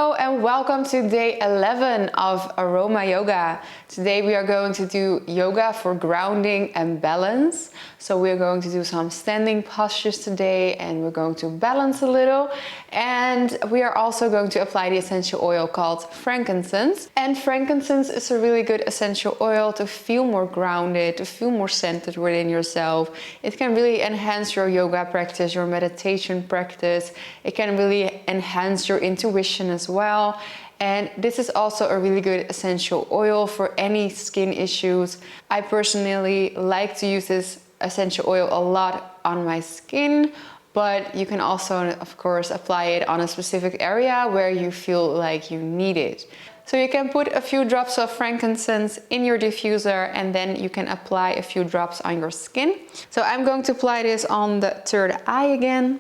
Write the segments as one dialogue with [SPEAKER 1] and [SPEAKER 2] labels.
[SPEAKER 1] Hello and welcome to day 11 of Aroma Yoga. Today we are going to do yoga for grounding and balance. So we're going to do some standing postures today and we're going to balance a little. And we are also going to apply the essential oil called frankincense. And frankincense is a really good essential oil to feel more grounded, to feel more centered within yourself. It can really enhance your yoga practice, your meditation practice. It can really enhance your intuition as well. And this is also a really good essential oil for any skin issues. I personally like to use this essential oil a lot on my skin, but you can also, of course, apply it on a specific area where you feel like you need it. So you can put a few drops of frankincense in your diffuser and then you can apply a few drops on your skin. So I'm going to apply this on the third eye again.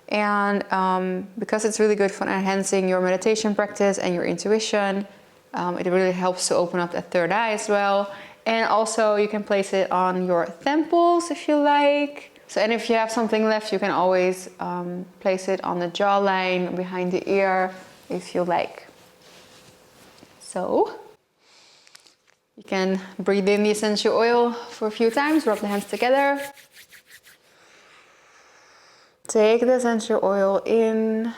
[SPEAKER 1] And because it's really good for enhancing your meditation practice and your intuition, it really helps to open up that third eye as well. And also you can place it on your temples if you like. So, and if you have something left, you can always place it on the jawline, behind the ear, if you like. So, you can breathe in the essential oil for a few times, rub the hands together. Take the essential oil in.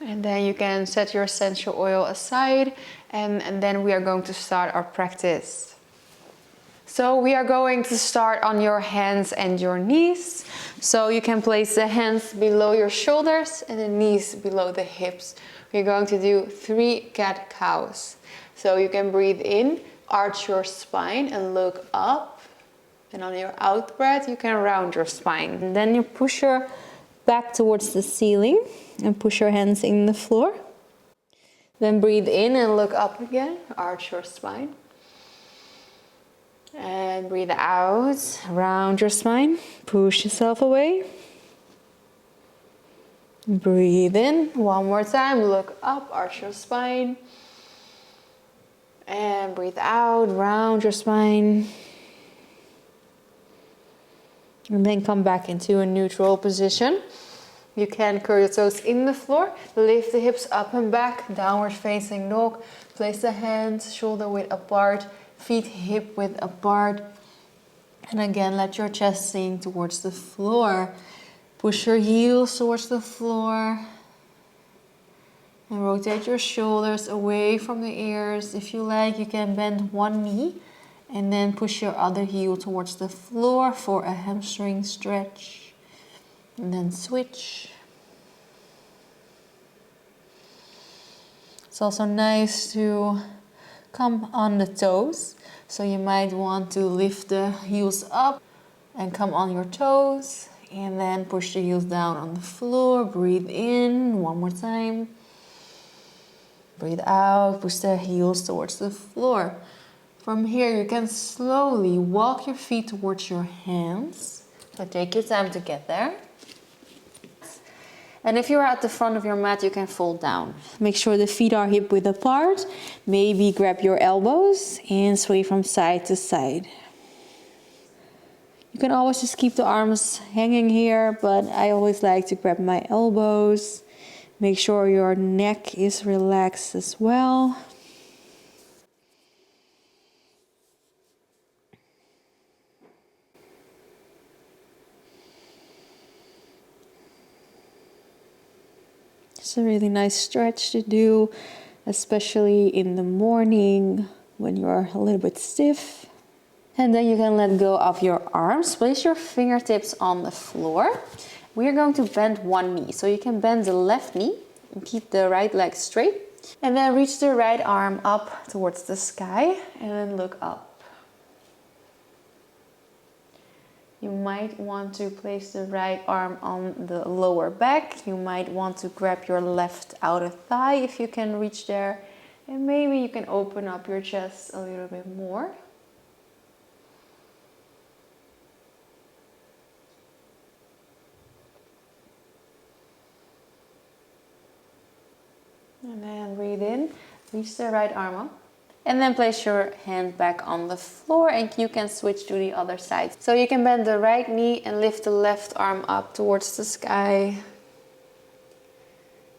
[SPEAKER 1] And then you can set your essential oil aside and then we are going to start our practice. So we are going to start on your hands and your knees. So you can place the hands below your shoulders and the knees below the hips. We're going to do 3 cat-cows. So you can breathe in, arch your spine and look up. And on your out breath, you can round your spine. And then you push your back towards the ceiling and push your hands in the floor. Then breathe in and look up again, arch your spine. And breathe out, round your spine, push yourself away. Breathe in, one more time, look up, arch your spine. And breathe out, round your spine. And then come back into a neutral position. You can curl your toes in the floor, lift the hips up and back, downward facing dog. Place the hands shoulder width apart, feet hip width apart. And again, let your chest sink towards the floor. Push your heels towards the floor. And rotate your shoulders away from the ears. If you like, you can bend one knee and then push your other heel towards the floor for a hamstring stretch. And then switch. It's also nice to come on the toes. So you might want to lift the heels up and come on your toes. And then push the heels down on the floor. Breathe in one more time. Breathe out, push the heels towards the floor. From here, you can slowly walk your feet towards your hands. So take your time to get there. And if you're at the front of your mat, you can fold down. Make sure the feet are hip width apart. Maybe grab your elbows and sway from side to side. You can always just keep the arms hanging here, but I always like to grab my elbows. Make sure your neck is relaxed as well. It's a really nice stretch to do, especially in the morning when you're a little bit stiff. And then you can let go of your arms. Place your fingertips on the floor. We're going to bend one knee. So you can bend the left knee and keep the right leg straight. And then reach the right arm up towards the sky and then look up. You might want to place the right arm on the lower back. You might want to grab your left outer thigh if you can reach there. And maybe you can open up your chest a little bit more. And then breathe in, reach the right arm up. And then place your hand back on the floor and you can switch to the other side. So you can bend the right knee and lift the left arm up towards the sky.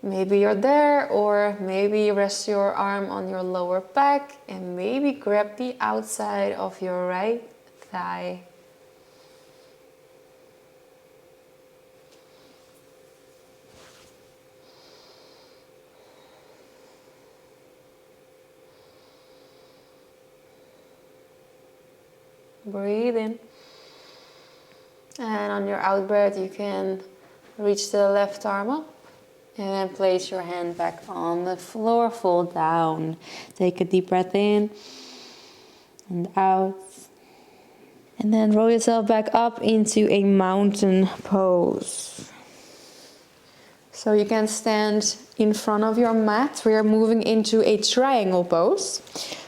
[SPEAKER 1] Maybe you're there, or maybe rest your arm on your lower back and maybe grab the outside of your right thigh. Breathe in. And on your out breath, you can reach the left arm up. And then place your hand back on the floor, fold down. Take a deep breath in and out. And then roll yourself back up into a mountain pose. So you can stand in front of your mat. We are moving into a triangle pose.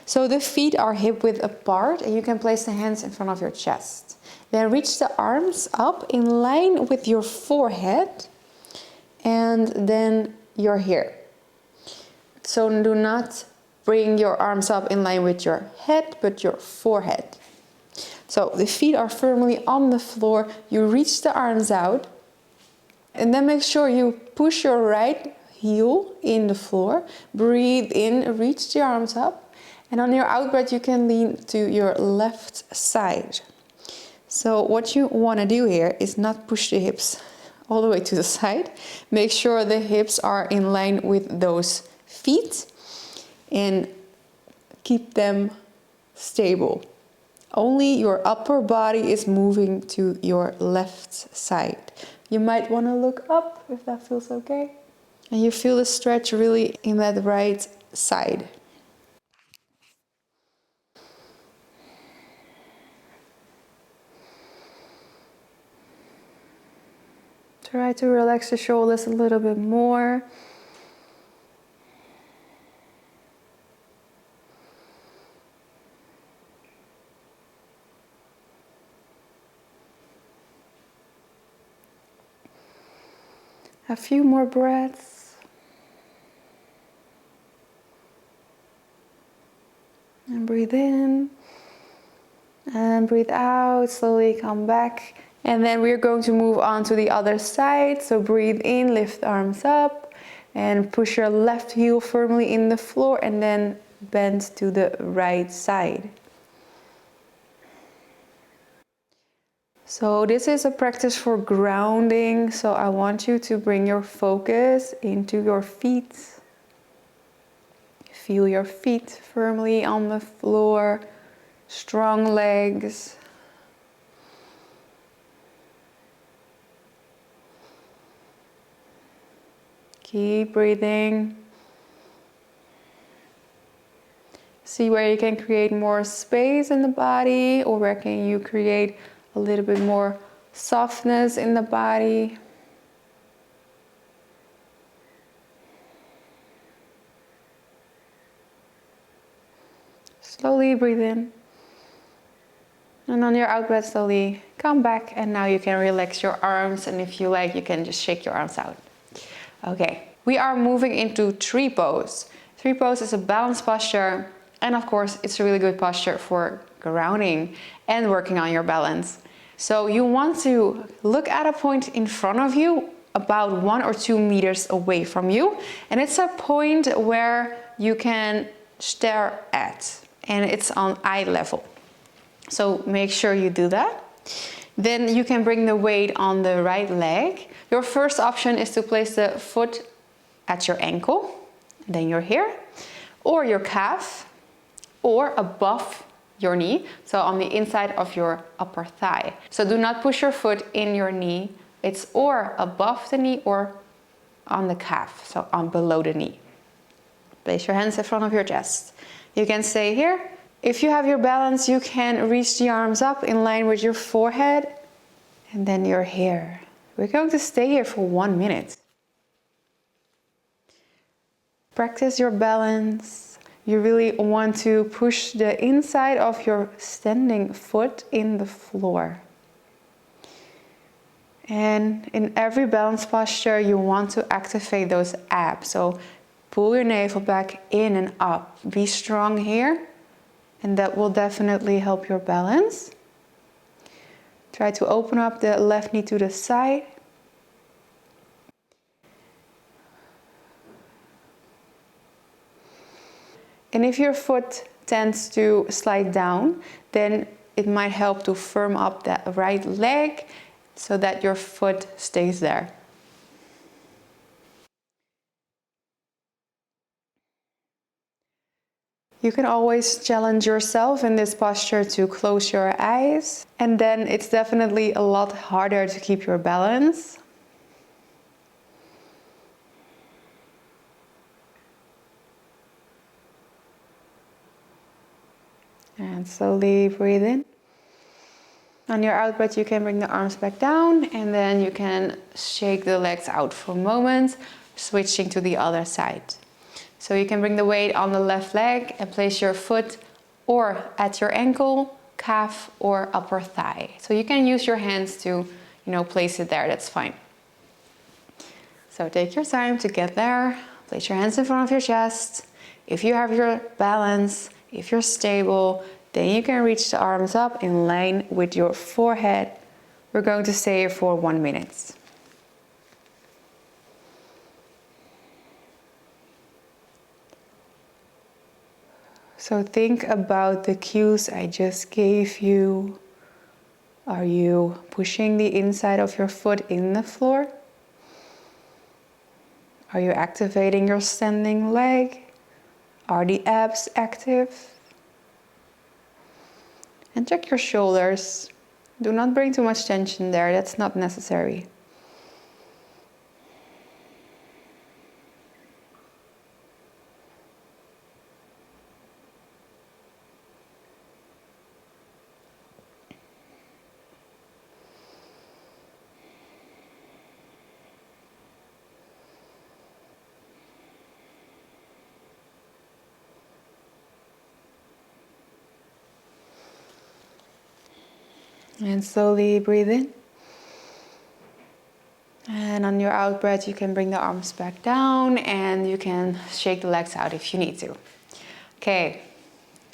[SPEAKER 1] So the feet are hip width apart and you can place the hands in front of your chest. Then reach the arms up in line with your forehead. And then you're here. So do not bring your arms up in line with your head, but your forehead. So the feet are firmly on the floor. You reach the arms out. And then make sure you push your right heel in the floor. Breathe in, reach the arms up. And on your out breath, you can lean to your left side. So what you want to do here is not push the hips all the way to the side. Make sure the hips are in line with those feet and keep them stable. Only your upper body is moving to your left side. You might want to look up if that feels okay. And you feel the stretch really in that right side. Try to relax the shoulders a little bit more. A few more breaths. And breathe in. And breathe out. Slowly come back. And then we're going to move on to the other side. So breathe in, lift arms up, and push your left heel firmly in the floor, and then bend to the right side. So this is a practice for grounding. So I want you to bring your focus into your feet. Feel your feet firmly on the floor, strong legs. Keep breathing. See where you can create more space in the body, or where can you create a little bit more softness in the body. Slowly breathe in. And on your out breath, slowly come back. And now you can relax your arms. And if you like, you can just shake your arms out. Okay, we are moving into tree pose. Tree pose is a balanced posture, and of course it's a really good posture for grounding and working on your balance. So you want to look at a point in front of you, about 1 or 2 meters away from you, and it's a point where you can stare at, and it's on eye level. So make sure you do that. Then you can bring the weight on the right leg. Your first option is to place the foot at your ankle, then you're here, or your calf, or above your knee, so on the inside of your upper thigh. So do not push your foot in your knee. It's or above the knee or on the calf, so on below the knee. Place your hands in front of your chest. You can stay here. If you have your balance, you can reach the arms up in line with your forehead, and then you're here. We're going to stay here for 1 minute. Practice your balance. You really want to push the inside of your standing foot in the floor. And in every balance posture, you want to activate those abs. So Pull your navel back in and up. Be strong here, and that will definitely help your balance. Try to open up the left knee to the side. And if your foot tends to slide down, then it might help to firm up that right leg so that your foot stays there. You can always challenge yourself in this posture to close your eyes, and then it's definitely a lot harder to keep your balance. And slowly breathe in. On your out breath, you can bring the arms back down, and then you can shake the legs out for a moment, switching to the other side. So you can bring the weight on the left leg and place your foot or at your ankle, calf, or upper thigh. So you can use your hands to, place it there, that's fine. So take your time to get there. Place your hands in front of your chest. If you have your balance, if you're stable, then you can reach the arms up in line with your forehead. We're going to stay here for 1 minute. So think about the cues I just gave you. Are you pushing the inside of your foot in the floor? Are you activating your standing leg? Are the abs active? And check your shoulders. Do not bring too much tension there, that's not necessary. And slowly breathe in. And on your out breath, you can bring the arms back down and you can shake the legs out if you need to. Okay,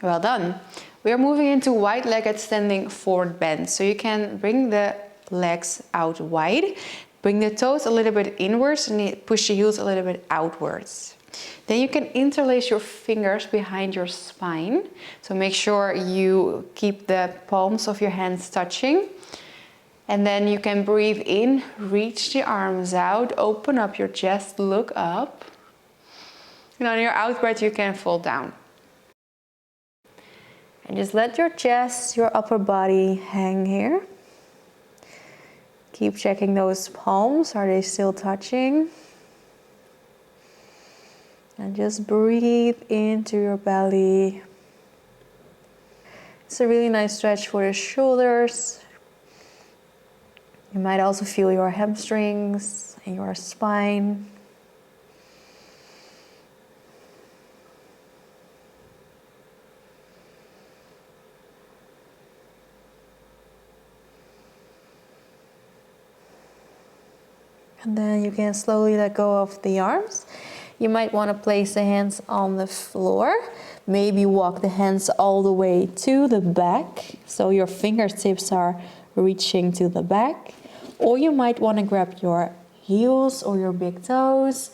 [SPEAKER 1] well done. We are moving into wide-legged standing forward bend. So you can bring the legs out wide, bring the toes a little bit inwards and push the heels a little bit outwards. Then you can interlace your fingers behind your spine. So make sure you keep the palms of your hands touching. And then you can breathe in, reach the arms out, open up your chest, look up. And on your out breath, you can fall down. And just let your chest, your upper body hang here. Keep checking those palms, are they still touching? And just breathe into your belly. It's a really nice stretch for the shoulders. You might also feel your hamstrings and your spine. And then you can slowly let go of the arms. You might want to place the hands on the floor. Maybe walk the hands all the way to the back, so your fingertips are reaching to the back. Or you might want to grab your heels or your big toes.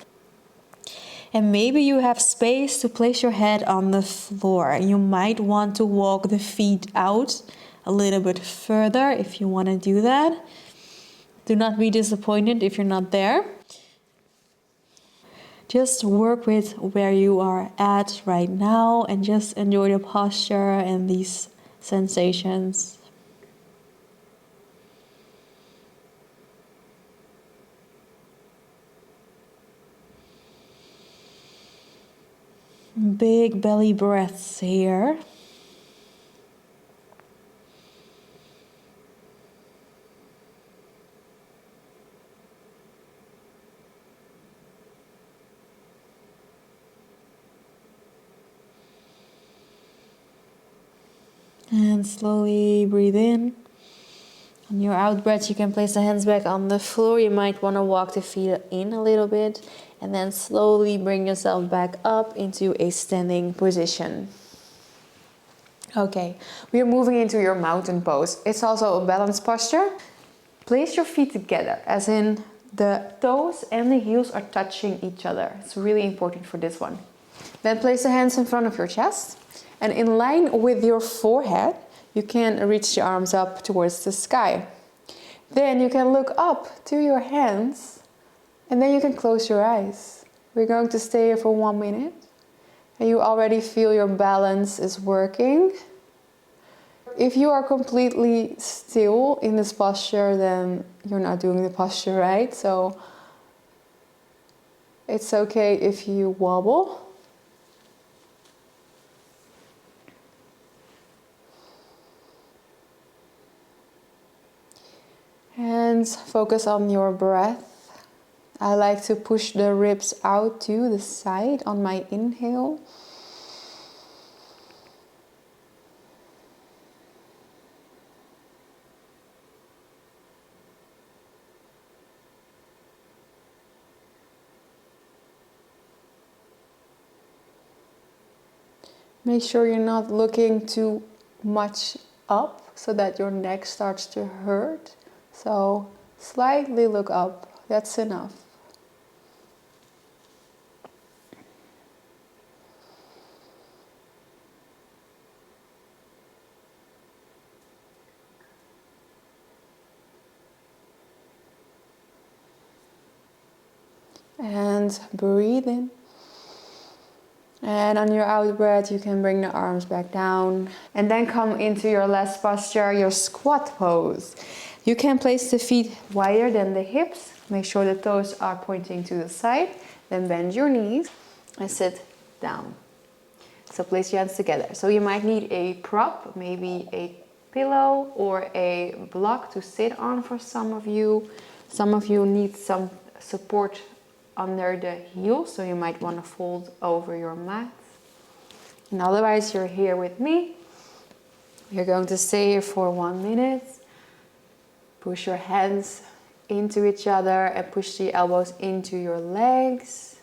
[SPEAKER 1] And maybe you have space to place your head on the floor. You might want to walk the feet out a little bit further if you want to do that. Do not be disappointed if you're not there. Just work with where you are at right now and just enjoy the posture and these sensations. Big belly breaths here. And slowly breathe in On your out breath, you can place the hands back on the floor. You might want to walk the feet in a little bit and then slowly bring yourself back up into a standing position. Okay, we are moving into your mountain pose. It's also a balanced posture. Place your feet together, as in the toes and the heels are touching each other. It's really important for this one. Then place the hands in front of your chest, and in line with your forehead, you can reach the arms up towards the sky. Then you can look up to your hands, and then you can close your eyes. We're going to stay here for 1 minute, and you already feel your balance is working. If you are completely still in this posture, then you're not doing the posture right. So it's okay if you wobble. And focus on your breath. I like to push the ribs out to the side on my inhale. Make sure you're not looking too much up so that your neck starts to hurt. So slightly look up, that's enough. And breathe in. And on your out breath, you can bring the arms back down. And then come into your last posture, your squat pose. You can place the feet wider than the hips. Make sure the toes are pointing to the side. Then bend your knees and sit down. So place your hands together. So you might need a prop, maybe a pillow or a block to sit on for some of you. Some of you need some support under the heels, so you might want to fold over your mat. And otherwise, you're here with me. You're going to stay here for 1 minute. Push your hands into each other and push the elbows into your legs.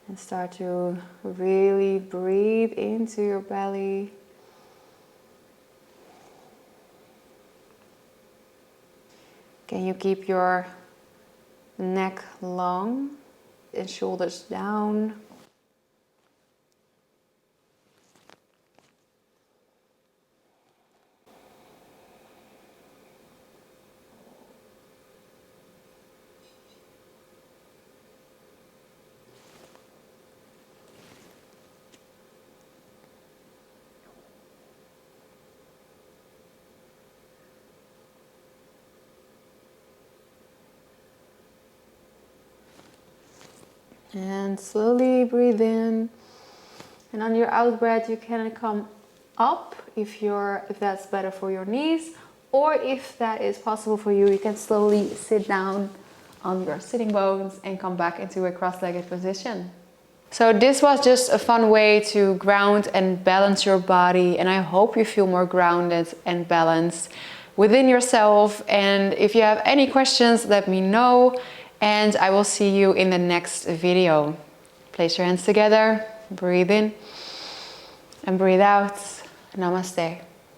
[SPEAKER 1] And start to really breathe into your belly. Can you keep your neck long and shoulders down? And slowly breathe in. And on your out breath, you can come up if that's better for your knees, or if that is possible for you, you can slowly sit down on your sitting bones and come back into a cross-legged position. So this was just a fun way to ground and balance your body, and I hope you feel more grounded and balanced within yourself. And if you have any questions, let me know. And I will see you in the next video. Place your hands together, breathe in and breathe out. Namaste.